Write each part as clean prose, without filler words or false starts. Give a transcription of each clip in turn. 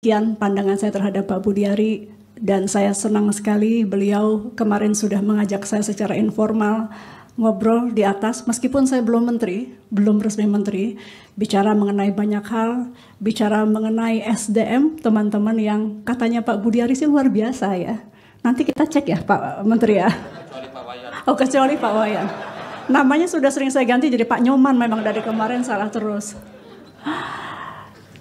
Sekian pandangan saya terhadap Pak Budiari, dan saya senang sekali beliau kemarin sudah mengajak saya secara informal ngobrol di atas, meskipun saya belum menteri, belum resmi menteri, bicara mengenai banyak hal, bicara mengenai SDM, teman-teman yang katanya Pak Budiari sih luar biasa ya. Nanti kita cek ya Pak Menteri ya. Kecuali Pak Wayan. Oh, kecuali Pak Wayan. Namanya sudah sering saya ganti jadi Pak Nyoman, memang dari kemarin salah terus.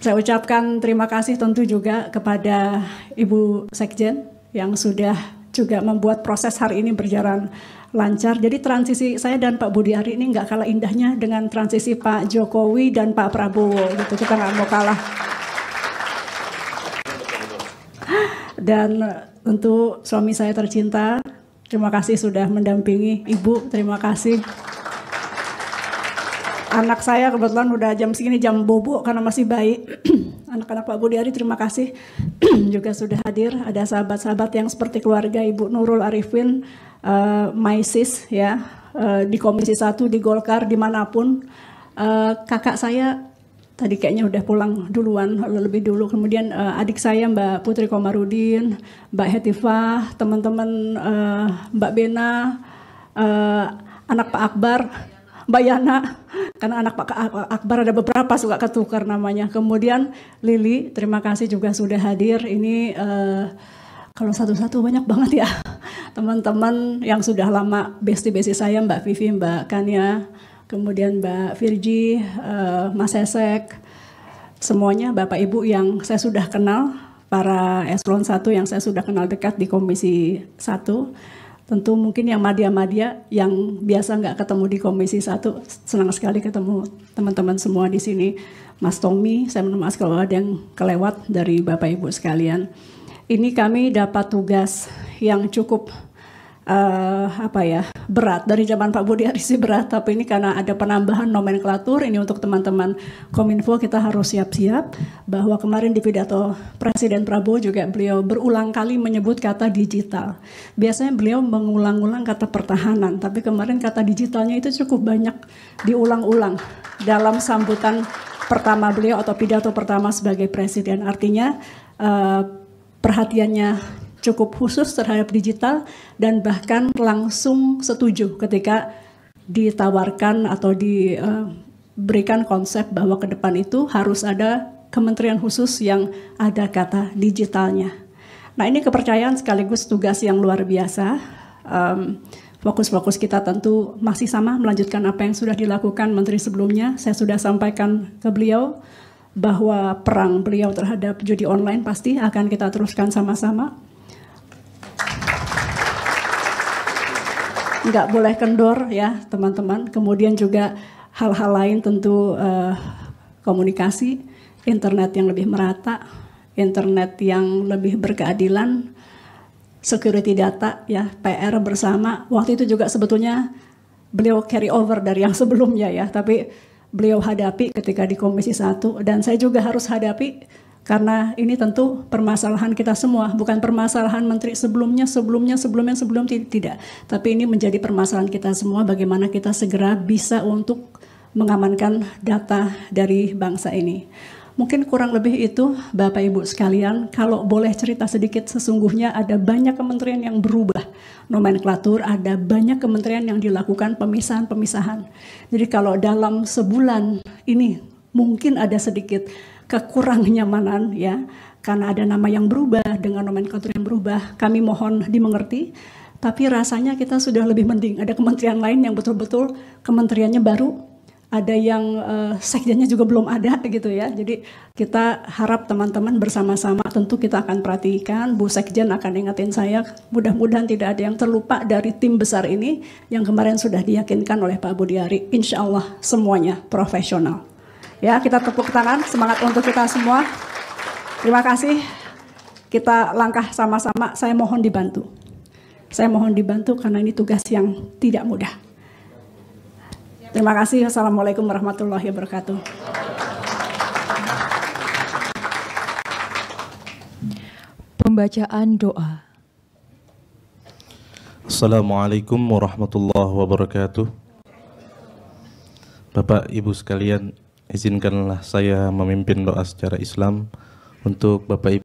Saya ucapkan terima kasih tentu juga kepada Ibu Sekjen yang sudah juga membuat proses hari ini berjalan lancar. Jadi transisi saya dan Pak Budiari ini nggak kalah indahnya dengan transisi Pak Jokowi dan Pak Prabowo gitu. Kita nggak mau kalah. Dan untuk suami saya tercinta, terima kasih sudah mendampingi. Ibu, terima kasih. Anak saya kebetulan udah jam segini, jam bobo karena masih bayi. Anak-anak Pak Budiari terima kasih juga sudah hadir. Ada sahabat-sahabat yang seperti keluarga Ibu Nurul Arifin, Maisis ya, di Komisi 1, di Golkar, dimanapun. Kakak saya tadi kayaknya udah pulang duluan, lebih dulu. Kemudian adik saya Mbak Putri Komarudin, Mbak Hetifah, teman-teman Mbak Bena, anak Pak Akbar, Mbak Yana, karena anak Pak Akbar ada beberapa suka ketukar namanya. Kemudian Lili, terima kasih juga sudah hadir. Ini kalau satu-satu banyak banget ya. Teman-teman yang sudah lama, besti-besti saya, Mbak Vivi, Mbak Kania, kemudian Mbak Virgi, Mas Sesek, semuanya Bapak Ibu yang saya sudah kenal, para eselon 1 yang saya sudah kenal dekat di Komisi 1. Tentu mungkin yang madya-madya yang biasa nggak ketemu di Komisi 1, senang sekali ketemu teman-teman semua di sini. Mas Tommy, saya mohon maaf kalau ada yang kelewat dari Bapak Ibu sekalian. Ini kami dapat tugas yang cukup berat. Dari zaman Pak Budiari sih berat, tapi ini karena ada penambahan nomenklatur, ini untuk teman-teman Kominfo kita harus siap-siap, bahwa kemarin di pidato Presiden Prabowo juga beliau berulang kali menyebut kata digital. Biasanya beliau mengulang-ulang kata pertahanan, tapi kemarin kata digitalnya itu cukup banyak diulang-ulang dalam sambutan pertama beliau atau pidato pertama sebagai presiden. Artinya perhatiannya cukup khusus terhadap digital, dan bahkan langsung setuju ketika ditawarkan atau diberikan konsep bahwa ke depan itu harus ada kementerian khusus yang ada kata digitalnya. Nah, ini kepercayaan sekaligus tugas yang luar biasa. Fokus-fokus kita tentu masih sama, melanjutkan apa yang sudah dilakukan menteri sebelumnya. Saya sudah sampaikan ke beliau bahwa perang beliau terhadap judi online pasti akan kita teruskan sama-sama. Nggak boleh kendor ya teman-teman. Kemudian juga hal-hal lain tentu komunikasi, internet yang lebih merata, internet yang lebih berkeadilan, security data ya, PR bersama. Waktu itu juga sebetulnya beliau carry over dari yang sebelumnya ya, tapi beliau hadapi ketika di Komisi 1, dan saya juga harus hadapi karena ini tentu permasalahan kita semua, bukan permasalahan menteri sebelumnya, tidak. Tapi ini menjadi permasalahan kita semua, bagaimana kita segera bisa untuk mengamankan data dari bangsa ini. Mungkin kurang lebih itu Bapak Ibu sekalian. Kalau boleh cerita sedikit, sesungguhnya ada banyak kementerian yang berubah nomenklatur, ada banyak kementerian yang dilakukan pemisahan-pemisahan. Jadi kalau dalam sebulan ini mungkin ada sedikit kekurang nyamanan ya, karena ada nama yang berubah dengan nomenklatur yang berubah. Kami mohon dimengerti, tapi rasanya kita sudah lebih mending. Ada kementerian lain yang betul-betul kementeriannya baru, ada yang sekjennya juga belum ada gitu ya. Jadi kita harap teman-teman bersama-sama, tentu kita akan perhatikan. Bu Sekjen akan ingatin saya, mudah-mudahan tidak ada yang terlupa dari tim besar ini yang kemarin sudah diyakinkan oleh Pak Budiari. Insya Allah semuanya profesional. Ya, kita tepuk tangan, semangat untuk kita semua. Terima kasih. Kita langkah sama-sama. Saya mohon dibantu. Saya mohon dibantu karena ini tugas yang tidak mudah. Terima kasih. Assalamualaikum warahmatullahi wabarakatuh. Pembacaan doa. Assalamualaikum warahmatullahi wabarakatuh. Bapak Ibu sekalian, izinkanlah saya memimpin doa secara Islam Untuk Bapak Ibu